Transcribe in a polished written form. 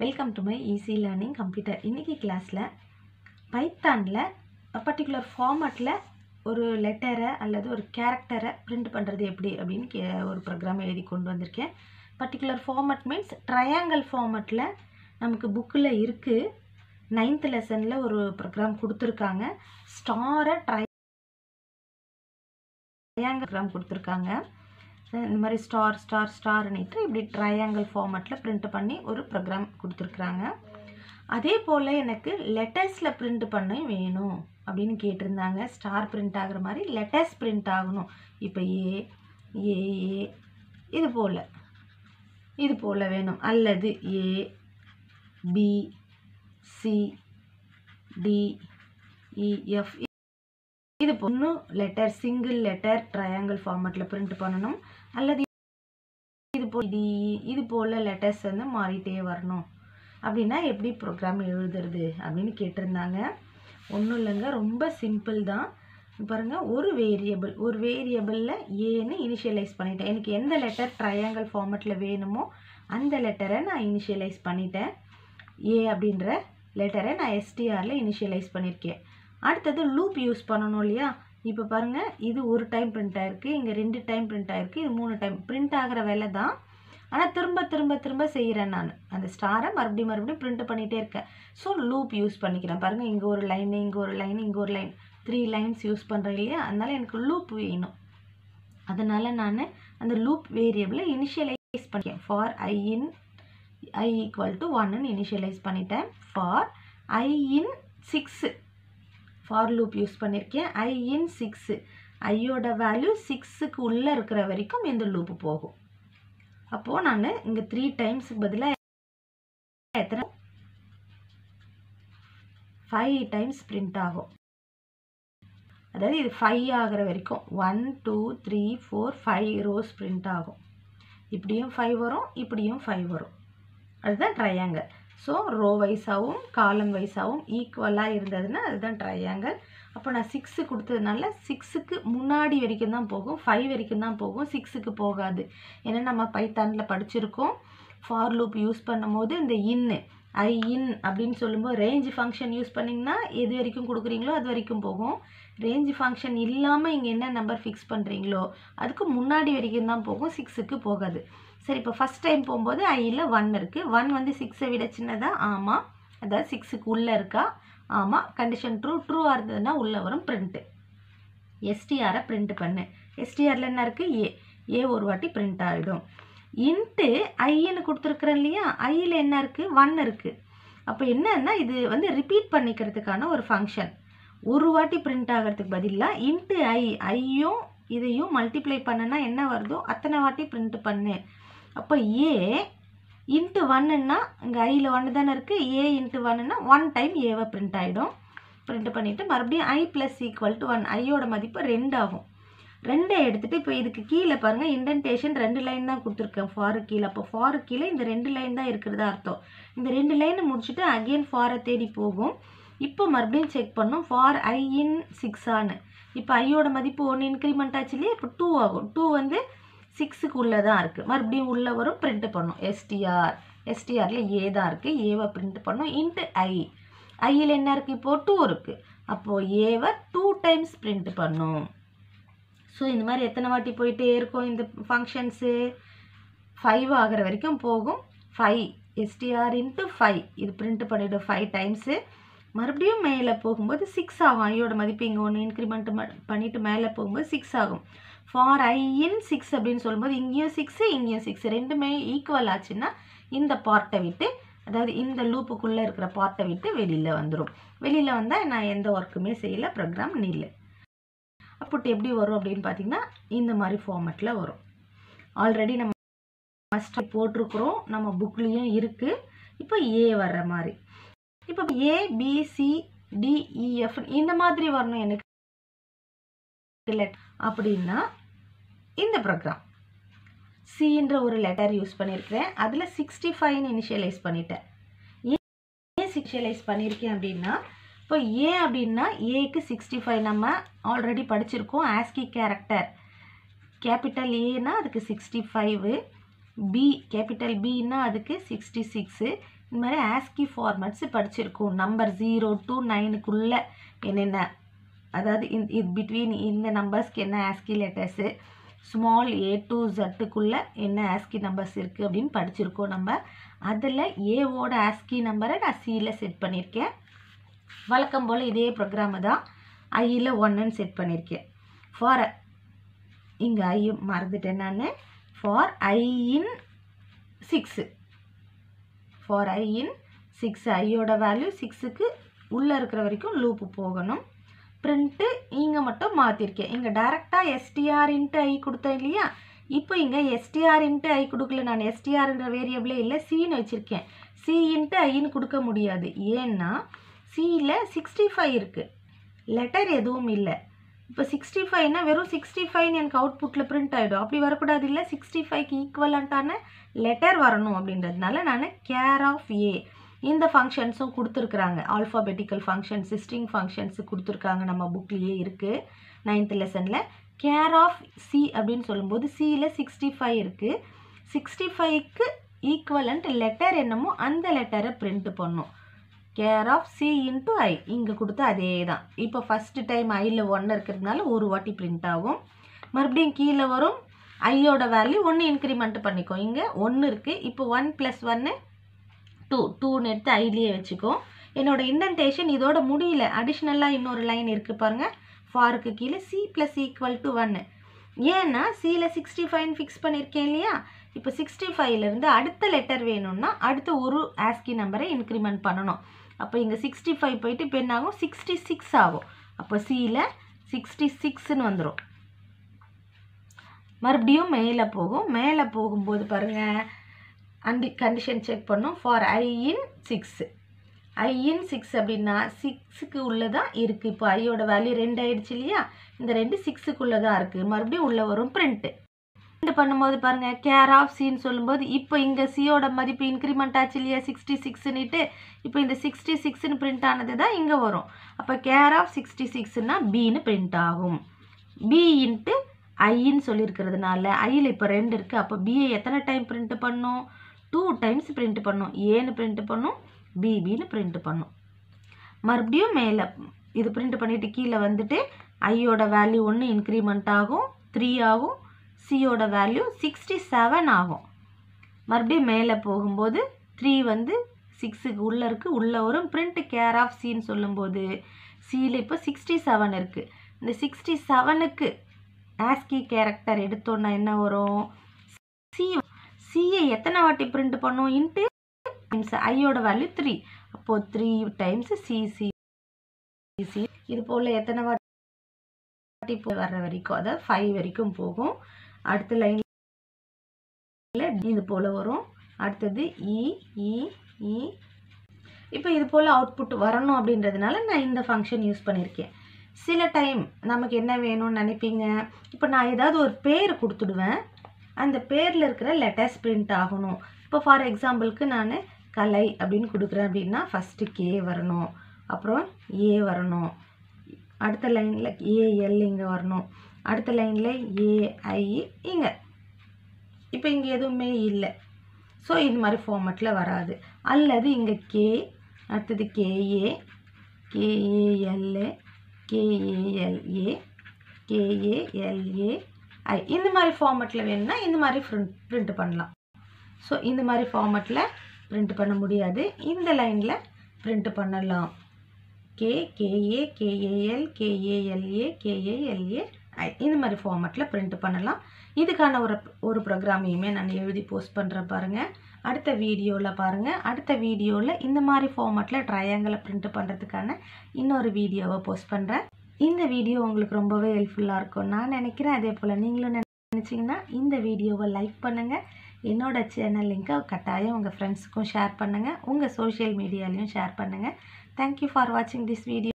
Welcome to my easy learning computer. இன்றைக்கி கிளாஸில் பைத்தானில் particular ஃபார்மேட்டில் ஒரு லெட்டரை அல்லது ஒரு கேரக்டரை பிரிண்ட் பண்ணுறது எப்படி அப்படின்னு ஒரு ப்ரோக்ராம் எழுதி கொண்டு வந்திருக்கேன். பர்டிகுலர் ஃபார்மேட் மீன்ஸ் ட்ரையாங்கிள் ஃபார்மேட்டில் நமக்கு புக்கில் இருக்குது. 9th லெசனில் ஒரு ப்ரோக்ராம் கொடுத்துருக்காங்க. ஸ்டாரை ட்ரையாங்கிள் ப்ரோக்ராம் கொடுத்துருக்காங்க. இந்த மாதிரி ஸ்டார்னிட்டு இப்படி ட்ரையாங்கிள் ஃபார்மேட்டில் பிரிண்ட் பண்ணி ஒரு ப்ரோக்ராம் கொடுத்துருக்குறாங்க. அதே போல் எனக்கு லெட்டர்ஸில் பிரிண்ட் பண்ண வேணும் அப்படின்னு கேட்டிருந்தாங்க. ஸ்டார் பிரிண்ட் ஆகிற மாதிரி லெட்டர்ஸ் பிரிண்ட் ஆகணும். இப்போ ஏ இது போல் வேணும், அல்லது A B C D E F இது பொண்ணு லெட்டர் சிங்கிள் லெட்டர் ட்ரையாங்கிள் ஃபார்மேட்டில் பிரிண்ட் பண்ணணும், அல்லது இது போல் லெட்டர்ஸ் வந்து மாறிட்டே வரணும். அப்படின்னா எப்படி ப்ரோக்ராம் எழுதுறது அப்படின்னு கேட்டிருந்தாங்க. ஒன்றும் இல்லைங்க, ரொம்ப சிம்பிள் தான். பாருங்கள், ஒரு வேரியபிளில் ஏன்னு இனிஷியலைஸ் பண்ணிட்டேன். எனக்கு எந்த லெட்டர் ட்ரையாங்கிள் ஃபார்மேட்டில் வேணுமோ அந்த லெட்டரை நான் இனிஷியலைஸ் பண்ணிட்டேன். ஏ அப்படின்ற லெட்டரை நான் எஸ்டிஆரில் இனிஷியலைஸ் பண்ணியிருக்கேன். அடுத்தது லூப் யூஸ் பண்ணணும் இல்லையா? இப்போ பாருங்கள், இது ஒரு டைம் பிரிண்ட் ஆகிருக்கு, இங்கே 2 டைம் பிரிண்ட் ஆகிருக்கு, இது 3 டைம் பிரிண்ட் ஆகிற வேலை தான். ஆனால் திரும்ப செய்கிறேன் நான். அந்த ஸ்டாரை மறுபடியும் பிரிண்ட் பண்ணிகிட்டே இருக்கேன். ஸோ லூப் யூஸ் பண்ணிக்கிறேன். பாருங்கள், இங்கே ஒரு லைன், இங்கே ஒரு லைன், இங்கே ஒரு லைன், 3 லைன்ஸ் யூஸ் பண்ணுறேன் இல்லையா? அதனால் எனக்கு லூப் வேணும். அதனால் நான் அந்த லூப் வேரியபிளை இனிஷியலைஸ் பண்ணிட்டேன். ஃபார் i = 1ன்னு இனிஷியலைஸ் பண்ணிட்டேன். For i in 6 for loop use பண்ணியிருக்கேன். i in 6 ஐயோட வேல்யூ 6க்கு உள்ளே இருக்கிற வரைக்கும் இந்த லூப்பு போகும். அப்போது நான் இங்கே 3 டைம்ஸுக்கு பதிலாக எத்தனை 5 டைம்ஸ் பிரிண்ட் ஆகும். அதாவது இது 5 ஆகிற வரைக்கும் 1 2 3 4 5 ரோஸ் பிரிண்ட் ஆகும். இப்படியும் 5 வரும், இப்படியும் 5 வரும். அதுதான் ட்ரையாங்கிள். ஸோ ரோ வைஸாகவும் காலம் வைஸாகவும் ஈக்குவலாக இருந்ததுன்னா அதுதான் ட்ரையாங்கிள். அப்போ நான் 6 கொடுத்ததுனால 6க்கு முன்னாடி வரைக்கும் தான் போகும், 5 வரைக்கும் தான் போகும், 6க்கு போகாது. ஏன்னா நம்ம பைத்தானில் படிச்சிருக்கோம், ஃபார் லூப் யூஸ் பண்ணும்போது இந்த ஐ இன் அப்படின்னு சொல்லும்போது ரேஞ்ச் ஃபங்க்ஷன் யூஸ் பண்ணிங்கன்னா எது வரைக்கும் கொடுக்குறீங்களோ அது வரைக்கும் போகும். ரேஞ்ச் ஃபங்க்ஷன் இல்லாமல் இங்கே என்ன நம்பர் ஃபிக்ஸ் பண்ணுறீங்களோ அதுக்கு முன்னாடி வரைக்கும் தான் போகும், 6க்கு போகாது. சரி, இப்போ ஃபஸ்ட் டைம் போகும்போது ஐயில் 1 இருக்குது. 1 வந்து 6ஐ விட சின்னதா? ஆமாம். அதாவது 6க்கு உள்ளே இருக்கா? ஆமாம். கண்டிஷன் ட்ரூவாக இருந்ததுன்னா உள்ளே வரும் பிரிண்ட்டு. எஸ்டிஆரை பிரிண்ட் பண்ணு. எஸ்டிஆரில் என்ன இருக்குது? ஏ ஒரு வாட்டி பிரிண்ட் ஆகிடும். இன்ட்டு ஐன்னு கொடுத்துருக்குறேன் இல்லையா? ஐயில் என்ன இருக்குது? 1 இருக்குது. அப்போ என்னன்னா இது வந்து ரிப்பீட் பண்ணிக்கிறதுக்கான ஒரு ஃபங்க்ஷன். ஒரு வாட்டி பிரிண்ட் ஆகிறதுக்கு பதிலாக இன்ட்டு ஐயும் இதையும் மல்டிப்ளை பண்ணுனா என்ன வருதோ அத்தனை வாட்டி பிரிண்ட் பண்ணு. அப்போ ஏ இன்ட்டு 1ன்னா இங்கே ஐயில் 1 தானே இருக்குது, ஏ இன்ட்டு 1ன்னா 1 டைம் ஏவை பிரிண்ட் ஆகிடும். பிரிண்ட் பண்ணிவிட்டு மறுபடியும் i = 1 ஐயோட மதிப்பு 2 ஆகும். 2ஐ எடுத்துகிட்டு இப்போ இதுக்கு கீழே பாருங்கள், இண்டென்டேஷன் 2 லைன் தான் கொடுத்துருக்கேன் ஃபாருக்கு கீழே. அப்போ ஃபாருக்கு கீழே இந்த 2 லைன் தான் இருக்கிறதா அர்த்தம். இந்த 2 லைனை முடிச்சுட்டு அகெயின் ஃபாரை தேடி போகும். இப்போ மறுபடியும் செக் பண்ணும் ஃபார் i in 6 இப்போ ஐயோட மதிப்பு 1 இன்க்ரிமெண்ட் ஆச்சு இல்லையா? இப்போ 2 ஆகும். 2 வந்து 6க்கு உள்ளே தான் இருக்குது. மறுபடியும் உள்ளே வரும், பிரிண்ட் பண்ணும். எஸ்டிஆரில் ஏ தான் இருக்குது, ஏவை பிரிண்ட் பண்ணும். இன்ட்டு ஐயில் என்ன இருக்குது? இப்போது 2 இருக்குது. அப்போது ஏவை 2 டைம்ஸ் பிரிண்ட் பண்ணும். ஸோ இந்த மாதிரி எத்தனை வாட்டி போயிட்டே இருக்கும் இந்த ஃபங்க்ஷன்ஸு? 5 ஆகிற வரைக்கும் போகும். 5 எஸ்டிஆர் இன்ட்டு 5 இது பிரிண்ட் பண்ணிவிடும் 5 டைம்ஸு. மறுபடியும் மேலே போகும்போது 6 ஆகும். ஐயோட மதிப்பு இங்கே 1 இன்க்ரிமெண்ட் பண்ணிவிட்டு மேலே போகும்போது 6 ஆகும். ஃபார் i in 6 அப்படின்னு சொல்லும்போது இங்கேயும் 6 இங்கேயும் 6 ரெண்டுமே ஈக்குவல் ஆச்சுன்னா இந்த பார்ட்டை விட்டு, அதாவது இந்த லூப்புக்குள்ளே இருக்கிற பார்ட்டை விட்டு வெளியில் வந்துடும். வெளியில் வந்தால் நான் எந்த ஒர்க்குமே செய்யலை, ப்ரோக்ராம் நில்லு. அப்போ எப்படி வரும் அப்படின்னு பார்த்தீங்கன்னா இந்த மாதிரி ஃபார்மேட்டில் வரும். ஆல்ரெடி நம்ம மஸ்ட் போட்டிருக்கிறோம், நம்ம புக்லேயும் இருக்குது. இப்போ ஏ வர்ற மாதிரி, இப்போ A B C D E F இந்த மாதிரி வரணும் எனக்கு அப்படின்னா இந்த ப்ரோக்ராம் சின்ற ஒரு லெட்டர் யூஸ் பண்ணியிருக்கிறேன். அதில் 65ன்னு இனிஷியலைஸ் பண்ணிட்டேன். ஏன் இனிஷியலைஸ் பண்ணியிருக்கேன் அப்படின்னா, இப்போ ஏ அப்படின்னா ஏக்கு 65 நம்ம ஆல்ரெடி படிச்சிருக்கோம். ஆஸ்கி கேரக்டர் கேபிட்டல் ஏன்னா அதுக்கு 65, பி கேபிட்டல் பின்னா அதுக்கு 66, இந்த மாதிரி ஆஸ்கி ஃபார்மேட்ஸ் படிச்சிருக்கோம். நம்பர் 0 to 9க்குள்ளே என்னென்ன, அதாவது பிட்வீன் இந்த நம்பர்ஸ்க்கு என்ன ASCII letters, small a to zக்குள்ளே என்ன ஆஸ்கி நம்பர்ஸ் இருக்குது அப்படின்னு படிச்சிருக்கோம் நம்ம. அதில் ஏவோட ஆஸ்கி நம்பரை நான் சியில் செட் பண்ணியிருக்கேன். வழக்கம் போல் இதே ப்ரோக்ராமு தான் ஐயில் 1ன்னு செட் பண்ணியிருக்கேன். ஃபார் இங்கே ஐ மறந்துட்டேன் நான். For I in 6, for I இன் 6 ஐயோட வேல்யூ 6க்கு உள்ளே இருக்கிற வரைக்கும் லூப்பு போகணும். பிரிண்ட்டு இங்கே மட்டும் மாற்றிருக்கேன். இங்கே டைரெக்டாக எஸ்டிஆர் இன்ட்டு ஐ கொடுத்தேன் இல்லையா, இப்போ இங்கே எஸ்டிஆர் இன்ட்டு ஐ கொடுக்கல. நான் எஸ்டிஆர்ன்ற வேரியபிளே இல்லை, சின்னு வச்சுருக்கேன். சி இன்ட்டு ஐன்னு கொடுக்க முடியாது. ஏன்னா சியில் 65 இருக்குது, லெட்டர் எதுவும் இல்லை. இப்போ 65னா வெறும் 65 எனக்கு அவுட்புட்டில் பிரிண்ட் ஆகிடும். அப்படி வரக்கூடாது இல்லை, 65க்கு ஈக்குவலண்ட்டான லெட்டர் வரணும். அப்படின்றதுனால நான் கேர் ஆஃப் ஏ இந்த ஃபங்க்ஷன்ஸும் கொடுத்துருக்குறாங்க. ஆல்ஃபாபெட்டிக்கல் ஃபங்க்ஷன்ஸ், ஸ்ட்ரிங் ஃபங்க்ஷன்ஸு கொடுத்துருக்காங்க, நம்ம புக்லேயே இருக்குது 9th லெசனில். கேர் ஆஃப் சி அப்படின்னு சொல்லும்போது சியில் 65 இருக்குது. 65க்கு ஈக்குவலண்ட் லெட்டர் என்னமோ அந்த லெட்டரை பிரிண்ட் பண்ணும். கேர் ஆஃப் சி இன்ட்டு ஐ இங்கே கொடுத்து அதே தான். இப்போ ஃபஸ்ட்டு டைம் ஐயில் 1 இருக்கிறதுனால ஒரு வாட்டி பிரிண்ட் ஆகும். மறுபடியும் கீழே வரும், ஐயோட வேல்யூ 1 இன்க்ரிமெண்ட் பண்ணிக்கோ. இங்கே 1 இருக்குது. இப்போ 1 + 1 2ன்னு எடுத்து ஐலேயே வச்சுக்கோ. என்னோடய இண்டென்டேஷன் இதோட முடியல, அடிஷ்னலாக இன்னொரு லைன் இருக்குது பாருங்கள். ஃபாருக்கு கீழே சி ப்ளஸ் ஈக்குவல் டு 1. ஏன்னா சியில் 65ன்னு ஃபிக்ஸ் பண்ணியிருக்கேன் இல்லையா. இப்போ 65லேருந்து அடுத்த லெட்டர் வேணும்னா அடுத்த ஒரு ஆஸ்கி நம்பரை இன்க்ரிமெண்ட் பண்ணணும். அப்போ இங்கே 65 போயிட்டு இப்போ என்ன ஆகும், 66 ஆகும். அப்போ சியில் 66ன்னு வந்துடும். மறுபடியும் மேலே போகும். மேலே போகும்போது பாருங்கள், கண்டிஷன் செக் பண்ணும். ஃபார் ஐ இன் 6, ஐ இன் 6 அப்படின்னா 6க்கு உள்ளே தான் இருக்குது. இப்போ ஐயோட வேல்யூ 2 ஆகிடுச்சு இல்லையா, இந்த 2 6க்குள்ளே தான் இருக்குது. மறுபடியும் உள்ளே வரும் பிரிண்ட்டு. பிரிண்ட் பண்ணும்போது பாருங்கள், கேர் ஆஃப் சின்னு சொல்லும்போது இப்போ இங்கே சியோட மதிப்பு இன்க்ரிமெண்ட் ஆச்சு இல்லையா 66ன்னுட்டு. இப்போ இந்த 66ன்னு பிரிண்ட் ஆனது தான் இங்கே வரும். அப்போ கேர் ஆஃப் 66ன்னா பின்னு பிரிண்ட் ஆகும். பி இன்ட்டு ஐன்னு சொல்லியிருக்கிறதுனால ஐயில் இப்போ 2 இருக்குது. அப்போ பியை எத்தனை டைம் பிரிண்ட் பண்ணும், 2 டைம்ஸ் பிரிண்ட் பண்ணும். ஏன்னு பிரிண்ட் பண்ணும், பின்னு பிரிண்ட் பண்ணும். மறுபடியும் மேலே இது பிரிண்ட் பண்ணிவிட்டு கீழே வந்துட்டு ஐயோட வேல்யூ 1 இன்க்ரிமெண்ட் ஆகும், 3 ஆகும். சியோட வேல்யூ 67 ஆகும். மறுபடியும் மேலே போகும்போது 3 வந்து 6க்கு உள்ளே இருக்குது, உள்ளே வரும். பிரிண்ட் கேர் ஆஃப் சின்னு சொல்லும்போது சியில் இப்போ 67 இருக்குது. இந்த 67க்கு ஆஸ்கி கேரக்டர் எடுத்தோன்னா என்ன வரும், சியை எத்தனை வாட்டி பிரிண்ட் பண்ணும், இன்ட்டு ஐயோட வேல்யூ 3. அப்போது 3 டைம்ஸ் சி. இது போல் எத்தனை வாட்டி வர்ற வரைக்கும், அதாவது 5 வரைக்கும் போகும். அடுத்த லைனில் இது போல் வரும். அடுத்தது இ. இப்போ இது போல் அவுட்புட் வரணும் அப்படின்றதுனால நான் இந்த ஃபங்க்ஷன் யூஸ் பண்ணியிருக்கேன். சில டைம் நமக்கு என்ன வேணும்னு நினைப்பீங்க, இப்போ நான் ஏதாவது ஒரு பேர் கொடுத்துடுவேன், அந்த பேரில் இருக்கிற லெட்டர்ஸ் பிரிண்ட் ஆகணும். இப்போ ஃபார் எக்ஸாம்பிளுக்கு நான் கலை அப்படின்னு கொடுக்குறேன் அப்படின்னா ஃபஸ்ட்டு கே வரணும், அப்புறம் ஏ வரணும், அடுத்த லைனில் ஏஎல் இங்கே வரணும், அடுத்த லைனில் ஏஐ இங்கே. இப்போ இங்கே எதுவுமே இல்லை. ஸோ இது மாதிரி ஃபார்மேட்டில் வராது. அல்லது இங்கே கே, அடுத்தது கேஏ, கேஏஎல்ஏ, கேஏஎல்ஏ, கேஏஎல்ஏ ஐ, இந்த மாதிரி ஃபார்மேட்டில் வேணும்னா இந்த மாதிரி பிரிண்ட் பண்ணலாம். ஸோ இந்த மாதிரி ஃபார்மேட்டில் பிரிண்ட் பண்ண முடியாது, இந்த லைனில் பிரிண்ட் பண்ணலாம். கேஏ, கேஏஎல், கேஏஎல்ஏ, கேஏஎல்ஏ ஐ, இந்த மாதிரி ஃபார்மேட்டில் பிரிண்ட் பண்ணலாம். இதுக்கான ஒரு ப்ரோக்ராமையுமே நான் எழுதி போஸ்ட் பண்ணுறேன் பாருங்கள். அடுத்த வீடியோவில் பாருங்கள். அடுத்த வீடியோவில் இந்த மாதிரி ஃபார்மேட்டில் ட்ரையாங்கிளை பிரிண்ட் பண்ணுறதுக்கான இன்னொரு வீடியோவை போஸ்ட் பண்ணுறேன். இந்த வீடியோ உங்களுக்கு ரொம்பவே ஹெல்ப்ஃபுல்லாக இருக்கும் நான் நினைக்கிறேன். அதே போல் நீங்களும் நினச்சிங்கன்னா இந்த வீடியோவை லைக் பண்ணுங்கள். என்னோடய சேனல் லிங்க்கை கட்டாயம் உங்கள் ஃப்ரெண்ட்ஸுக்கும் ஷேர் பண்ணுங்கள், உங்கள் சோஷியல் மீடியாலையும் ஷேர் பண்ணுங்கள். தேங்க்யூ ஃபார் வாட்சிங் திஸ் வீடியோ.